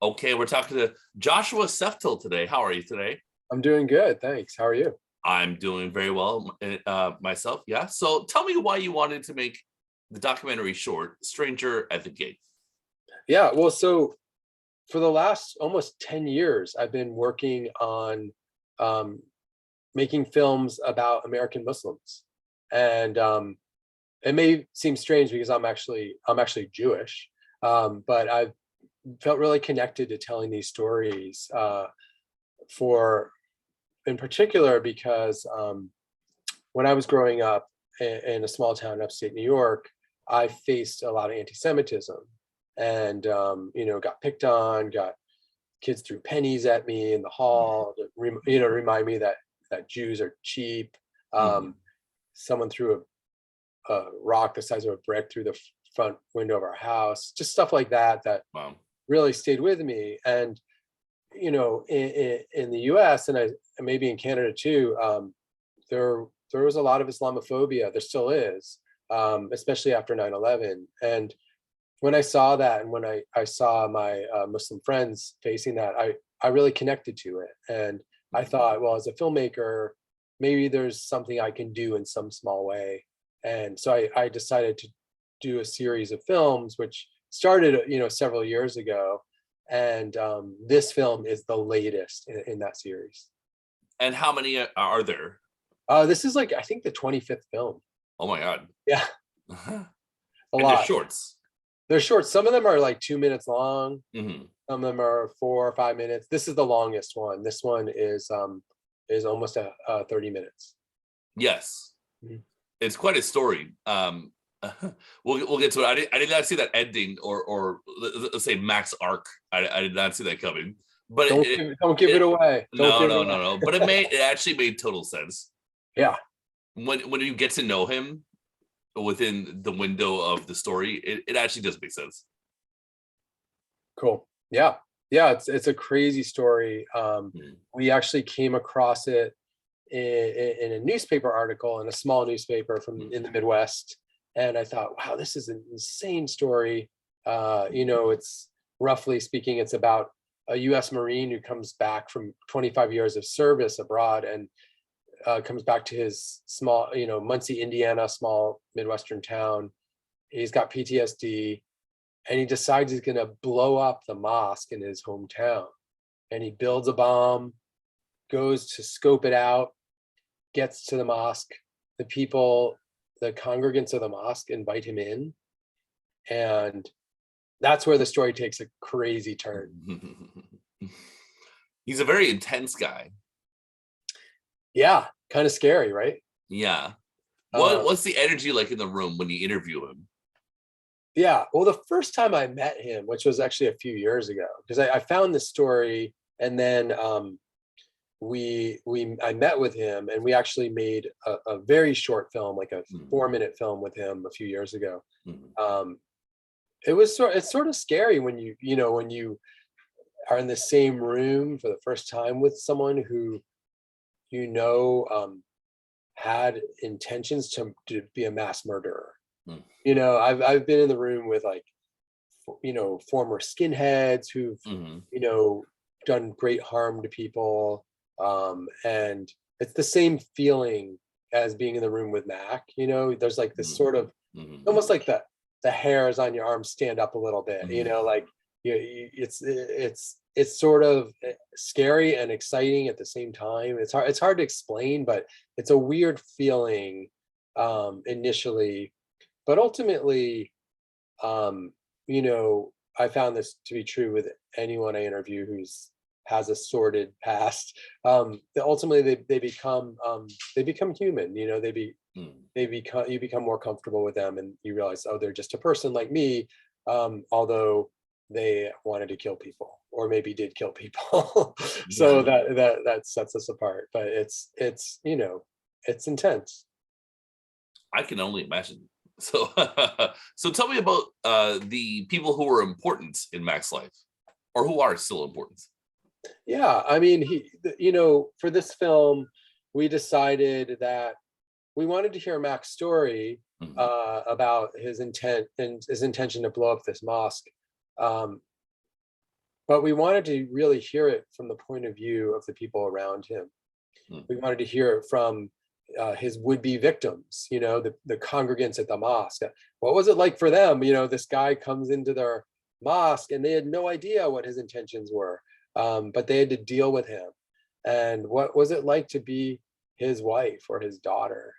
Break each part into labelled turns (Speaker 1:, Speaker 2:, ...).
Speaker 1: Okay, we're talking to Joshua Seftel today. How are you today?
Speaker 2: I'm doing good, thanks. How are you?
Speaker 1: I'm doing very well myself. Yeah. So tell me why you wanted to make the documentary short, Stranger at the Gate.
Speaker 2: Yeah, well, so for the last almost 10 years, I've been working on um, making films about American Muslims. And it may seem strange because I'm actually Jewish, but I've felt really connected to telling these stories for in particular because when I was growing up in a small town in upstate New York, I faced a lot of anti-Semitism and got picked on, got kids threw pennies at me in the hall to remind me that Jews are cheap.
Speaker 1: Mhm.
Speaker 2: Someone threw a rock the size of a brick through the front window of our house, just stuff like that
Speaker 1: Wow.
Speaker 2: really stayed with me. And in the US and maybe in Canada too, there was a lot of Islamophobia. There still is, especially after 9/11. And when I saw that, and when I saw my Muslim friends facing that, I really connected to it. And I thought, well, as a filmmaker, maybe there's something I can do in some small way. And so I decided to do a series of films, which started, several years ago. And this film is the latest in that series.
Speaker 1: And how many are there?
Speaker 2: This is like, I think, the 25th film.
Speaker 1: Oh my God.
Speaker 2: Yeah,
Speaker 1: And
Speaker 2: a
Speaker 1: they're
Speaker 2: lot.
Speaker 1: shorts.
Speaker 2: They're short. Some of them are like 2 minutes long.
Speaker 1: Mhm.
Speaker 2: Some of them are 4 or 5 minutes. This is the longest one. This one is almost 30 minutes.
Speaker 1: Yes.
Speaker 2: Mhm.
Speaker 1: It's quite a story. We'll get to it. I did not see that ending or let's say Mac's arc. I did not see that coming. But
Speaker 2: Don't give it away. Don't
Speaker 1: no,
Speaker 2: give it
Speaker 1: no,
Speaker 2: away.
Speaker 1: no, no. But it actually made total sense
Speaker 2: Yeah,
Speaker 1: when you get to know him within the window of the story. It actually does make sense.
Speaker 2: cool. Yeah, yeah. It's a crazy story.
Speaker 1: Mhm.
Speaker 2: We actually came across it in a newspaper article in a small newspaper from in the Midwest, and I thought, wow, this is an insane story. It's roughly speaking, it's about a U.S. Marine who comes back from 25 years of service abroad and comes back to his small, Muncie, Indiana, small Midwestern town. He's got PTSD, and he decides he's going to blow up the mosque in his hometown. And he builds a bomb, goes to scope it out, gets to the mosque. The people, the congregants of the mosque invite him in. And that's where the story takes a crazy turn.
Speaker 1: He's a very intense guy.
Speaker 2: Yeah, kind of scary, right?
Speaker 1: Yeah.
Speaker 2: Uh,
Speaker 1: What's the energy like in the room when you interview him?
Speaker 2: yeah, well, the first time I met him, which was actually a few years ago, because I found this story, and then I met with him, and we actually made a very short film, like a
Speaker 1: Mhm.
Speaker 2: 4-minute film with him a few years ago.
Speaker 1: Mhm.
Speaker 2: Um, it's sort of scary when when you are in the same room for the first time with someone who you know had intentions to be a mass murderer.
Speaker 1: Mhm.
Speaker 2: I've been in the room with, like, former skinheads who've
Speaker 1: Mhm.
Speaker 2: you know done great harm to people, and it's the same feeling as being in the room with Mac. There's like this
Speaker 1: Mhm.
Speaker 2: sort of,
Speaker 1: Mhm.
Speaker 2: almost like the hairs on your arms stand up a little bit, like it's sort of scary and exciting at the same time. It's hard to explain, but it's a weird feeling initially, but ultimately, um, I found this to be true with anyone I interview who's has a sordid past. That ultimately they become human.
Speaker 1: Mhm.
Speaker 2: You become more comfortable with them, and you realize, oh, they're just a person like me, although they wanted to kill people, or maybe did kill people. So
Speaker 1: Yeah.
Speaker 2: that sets us apart. But it's intense.
Speaker 1: I can only imagine. So, so tell me about the people who were important in Mac's life, or who are still important.
Speaker 2: Yeah, I mean, for this film, we decided that we wanted to hear Mac's story
Speaker 1: Mhm.
Speaker 2: about his intent and his intention to blow up this mosque. Um, but we wanted to really hear it from the point of view of the people around him. We wanted to hear it from his would-be victims, the congregants at the mosque. What was it like for them? This guy comes into their mosque and they had no idea what his intentions were, but they had to deal with him. And what was it like to be his wife or his daughter?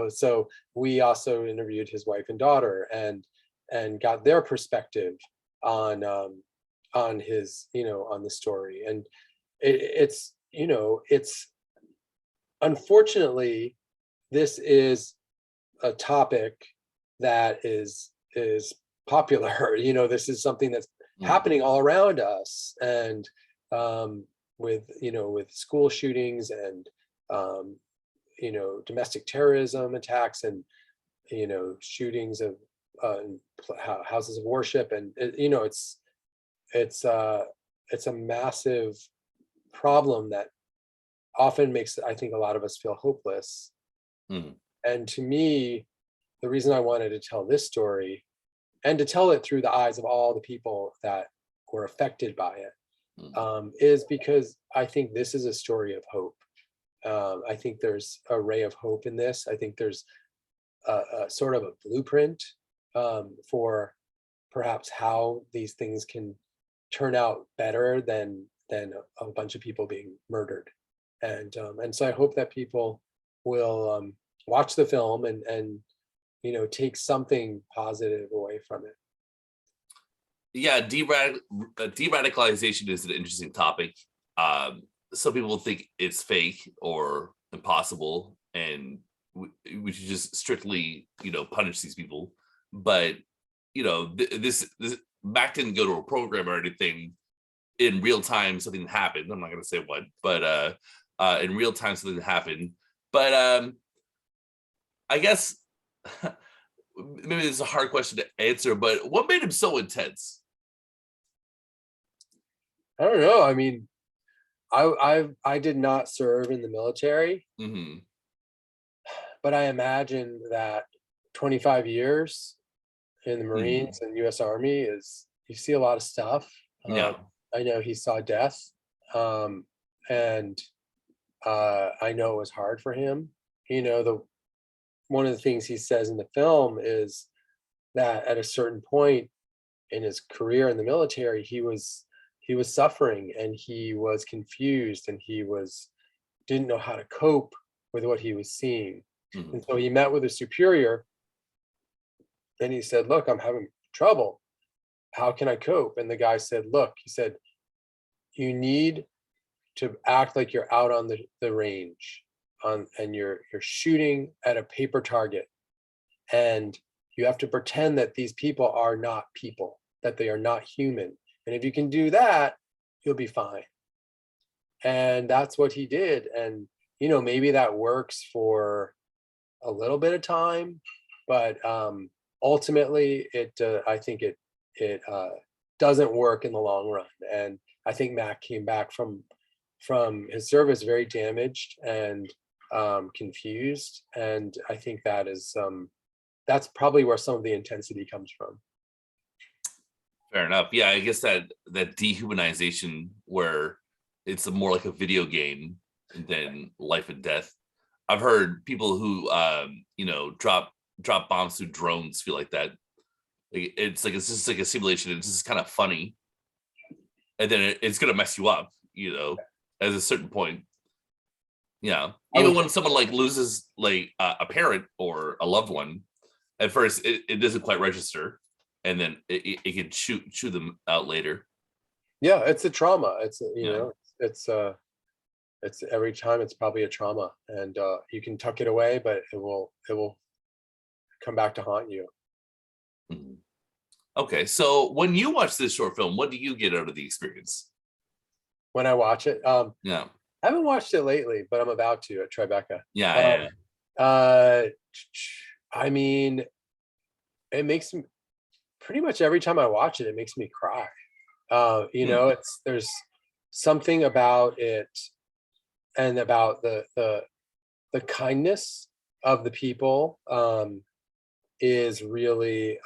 Speaker 2: So we also interviewed his wife and daughter and got their perspective on his, on the story. And it's unfortunately, this is a topic that is popular. This is something that's happening all around us, and with school shootings and domestic terrorism attacks and shootings of houses of worship, and it's a massive problem that often makes, I think, a lot of us feel hopeless. And to me, the reason I wanted to tell this story, and to tell it through the eyes of all the people that were affected by it, is because I think this is a story of hope. I think there's a ray of hope in this. I think there's a sort of a blueprint for perhaps how these things can turn out better than a bunch of people being murdered. And so I hope that people will watch the film and take something positive away from it.
Speaker 1: Yeah, de-radicalization is an interesting topic. Some people think it's fake or impossible, and we should just strictly, punish these people. But this Mac didn't go to a program or anything. In real time, something happened. I'm not going to say what, but in real time, something happened. But I guess maybe this is a hard question to answer, but what made him so intense?
Speaker 2: I don't know. I mean, I did not serve in the military, but I imagine that 25 years in the Marines and U.S. Army you see a lot of stuff.
Speaker 1: Yeah.
Speaker 2: I know he saw death, and I know it was hard for him. One of the things he says in the film is that at a certain point in his career in the military, he was suffering, and he was confused, and didn't know how to cope with what he was seeing. And so he met with a superior, and he said, "Look, I'm having trouble. How can I cope?" And the guy said, "Look," he said, "you need to act like you're out on the range and you're shooting at a paper target, and you have to pretend that these people are not people, that they are not human. And if you can do that, you'll be fine." And that's what he did. And maybe that works for a little bit of time, but ultimately I think it doesn't work in the long run. And I think Mac came back from his service very damaged and confused. And I think that's probably where some of the intensity comes from.
Speaker 1: Fair enough. Yeah, I guess that dehumanization, where it's more like a video game than life and death. I've heard people who drop bombs through drones feel like that. It's just like a simulation. It's just kind of funny, and then it's gonna mess you up, at a certain point. Yeah, even when someone loses a parent or a loved one, at first it doesn't quite register, and then it can chew them out later.
Speaker 2: Yeah, it's a trauma. It's it's every time it's probably a trauma, and you can tuck it away, but it will come back to haunt you.
Speaker 1: Okay, so when you watch this short film, what do you get out of the experience?
Speaker 2: When I watch it,
Speaker 1: Yeah.
Speaker 2: I haven't watched it lately, but I'm about to at Tribeca.
Speaker 1: Yeah.
Speaker 2: I mean, it makes me, pretty much every time I watch it, it makes me cry. There's something about it, and about the kindness of the people, is really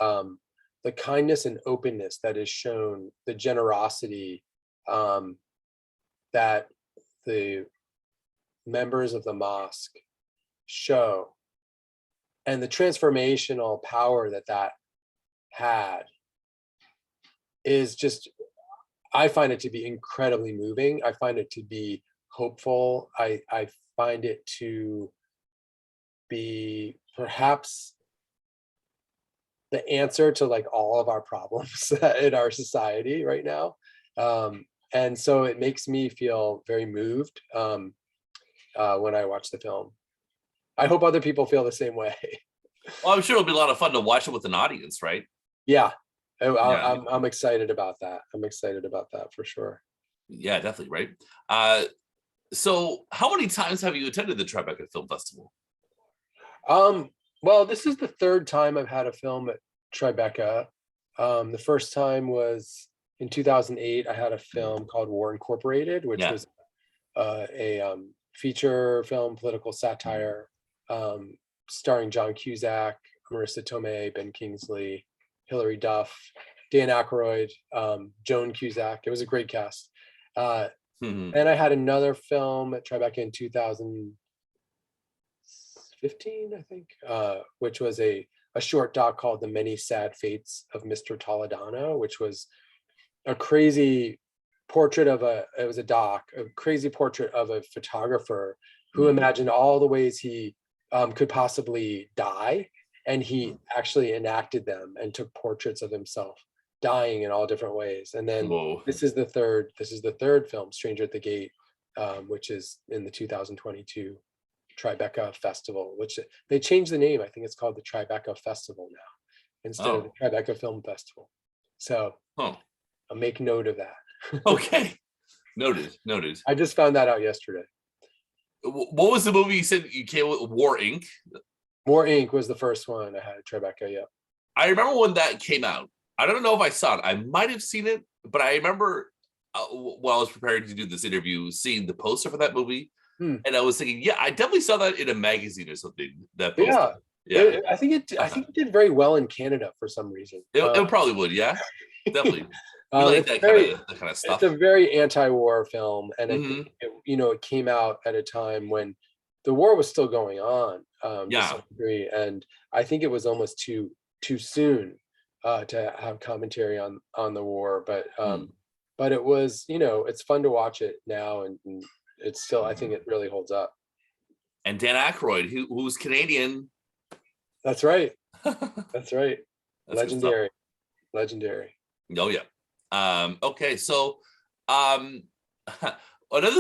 Speaker 2: the kindness and openness that is shown, the generosity that the members of the mosque show, and the transformational power that that had, is just, I find it to be incredibly moving. I find it to be hopeful. I find it to be perhaps the answer to like all of our problems in our society right now. And so it makes me feel very moved when I watch the film. I hope other people feel the same way.
Speaker 1: Well, I'm sure it'll be a lot of fun to watch it with an audience, right?
Speaker 2: Yeah,
Speaker 1: Yeah.
Speaker 2: I'm excited about that. I'm excited about that for sure.
Speaker 1: Yeah, definitely, right? So how many times have you attended the Tribeca Film Festival?
Speaker 2: Well, this is the third time I've had a film at Tribeca. The first time was in 2008. I had a film called War Incorporated, which
Speaker 1: Yeah.
Speaker 2: was a feature film, political satire, starring John Cusack, Marissa Tomei, Ben Kingsley, Hilary Duff, Dan Aykroyd, Joan Cusack. It was a great cast.
Speaker 1: Mhm.
Speaker 2: And I had another film at Tribeca in 2015, I think, which was a short doc called The Many Sad Fates of Mr. Toledano, which was a crazy portrait of it was a doc, a crazy portrait of a photographer who imagined all the ways he could possibly die. And he actually enacted them and took portraits of himself dying in all different ways. And then
Speaker 1: Whoa.
Speaker 2: this is the third film, Stranger at the Gate, which is in the 2022 Tribeca Festival, which they changed the name. I think it's called the Tribeca Festival now instead of the Tribeca Film Festival. So I'll make note of that.
Speaker 1: Okay. Noted.
Speaker 2: I just found that out yesterday.
Speaker 1: What was the movie you said you came with? War Inc.
Speaker 2: War Inc. was the first one I had at Tribeca. Yeah.
Speaker 1: I remember when that came out. I don't know if I saw it. I might have seen it, but I remember while I was preparing to do this interview, seeing the poster for that movie. And I was thinking, yeah, I definitely saw that in a magazine or something. That poster. Yeah.
Speaker 2: I think it did very well in Canada for some reason.
Speaker 1: It probably would, yeah. Definitely. We like that kind of stuff.
Speaker 2: It's a very anti-war film, and I think it came out at a time when the war was still going on to some degree, and I think it was almost too soon to have commentary on the war, but it was, it's fun to watch it now, and it's still, I think it really holds up.
Speaker 1: And Dan Aykroyd, who's Canadian.
Speaker 2: That's right. That's right.
Speaker 1: That's
Speaker 2: Legendary.
Speaker 1: Oh yeah. Okay, so another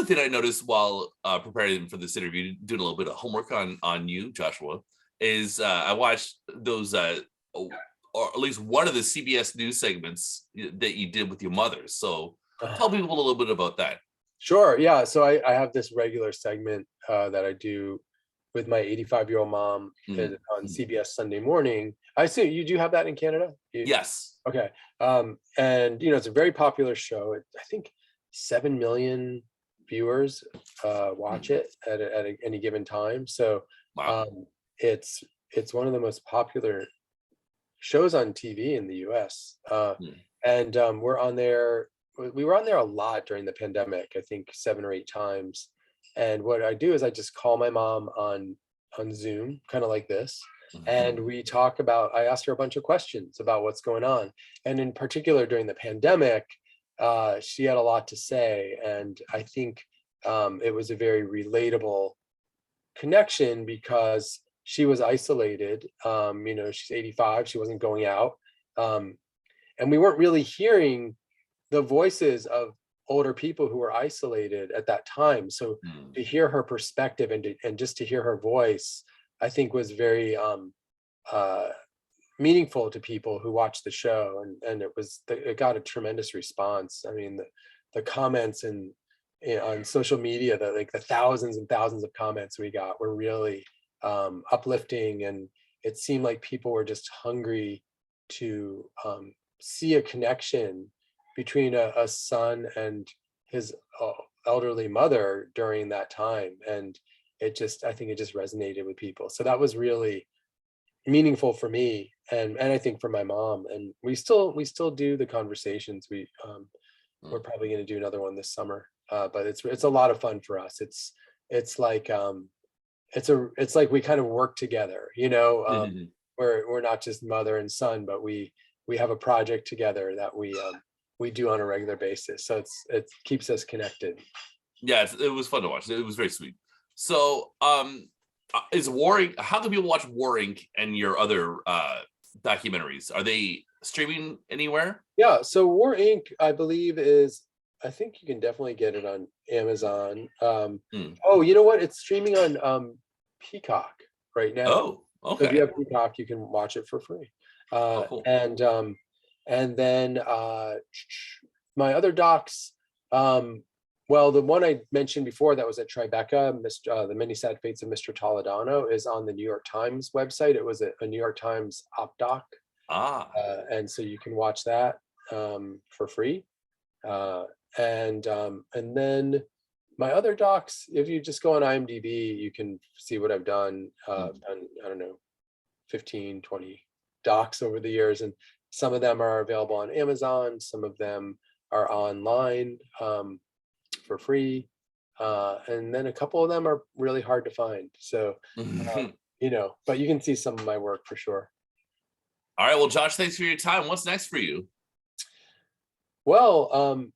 Speaker 1: thing I noticed while preparing for this interview, doing a little bit of homework on you, Joshua, is I watched those or at least one of the CBS News segments that you did with your mother. So tell people a little bit about that.
Speaker 2: Sure. Yeah. So I have this regular segment that I do with my 85-year-old mom on CBS Sunday Morning. I assume you do have that in Canada?
Speaker 1: Yes.
Speaker 2: Okay. And it's a very popular show. I think 7 million viewers watch it at any given time. So it's one of the most popular shows on TV in the US. And we're on there. We were on there a lot during the pandemic, I think 7 or 8 times. And what I do is I just call my mom on Zoom, kind of like this. And we talk about, I asked her a bunch of questions about what's going on. And in particular, during the pandemic, she had a lot to say. And I think it was a very relatable connection because she was isolated. She's 85, she wasn't going out. And we weren't really hearing the voices of older people who were isolated at that time. So to hear her perspective and just to hear her voice, I think was very meaningful to people who watched the show. And it got a tremendous response. I mean, the comments on social media, the thousands and thousands of comments we got were really uplifting. And it seemed like people were just hungry to see a connection between a son and his elderly mother during that time. And I think it just resonated with people. So that was really meaningful for me, and I think for my mom. And we still do the conversations. we're probably going to do another one this summer. But it's a lot of fun for us. It's like it's like we kind of work together, you know. We're not just mother and son, but we have a project together that we do on a regular basis. So it keeps us connected.
Speaker 1: Yeah, it was fun to watch. It was very sweet. So, is Warring? How can people watch Warring and your other documentaries? Are they streaming anywhere?
Speaker 2: Yeah. So War Inc. I believe I think you can definitely get it on Amazon. Oh, you know what? It's streaming on Peacock right now.
Speaker 1: Oh,
Speaker 2: So if you
Speaker 1: okay.
Speaker 2: have Peacock, you can watch it for free.
Speaker 1: Oh, cool.
Speaker 2: And then my other docs, well, the one I mentioned before that was at Tribeca, The Many Sad Fates of Mr. Toledano, is on the New York Times website. It was a New York Times op doc. And so you can watch that for free. And then my other docs, if you just go on IMDb, you can see what I've done. I've done, I don't know, 15, 20 docs over the years, and some of them are available on Amazon, some of them are online for free, and then a couple of them are really hard to find. So you know, but you can see some of my work for sure.
Speaker 1: All right, well, Josh, thanks for your time. What's next for you?
Speaker 2: Well,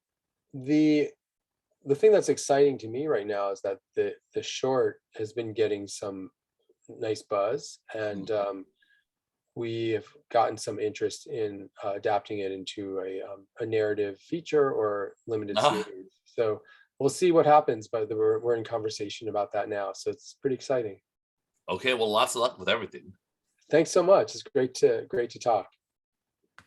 Speaker 2: the thing that's exciting to me right now is that the short has been getting some nice buzz, and we have gotten some interest in adapting it into a narrative feature or limited series. So we'll see what happens, but we're in conversation about that now. So it's pretty exciting.
Speaker 1: Okay, well, lots of luck with everything.
Speaker 2: Thanks so much. It's great to talk.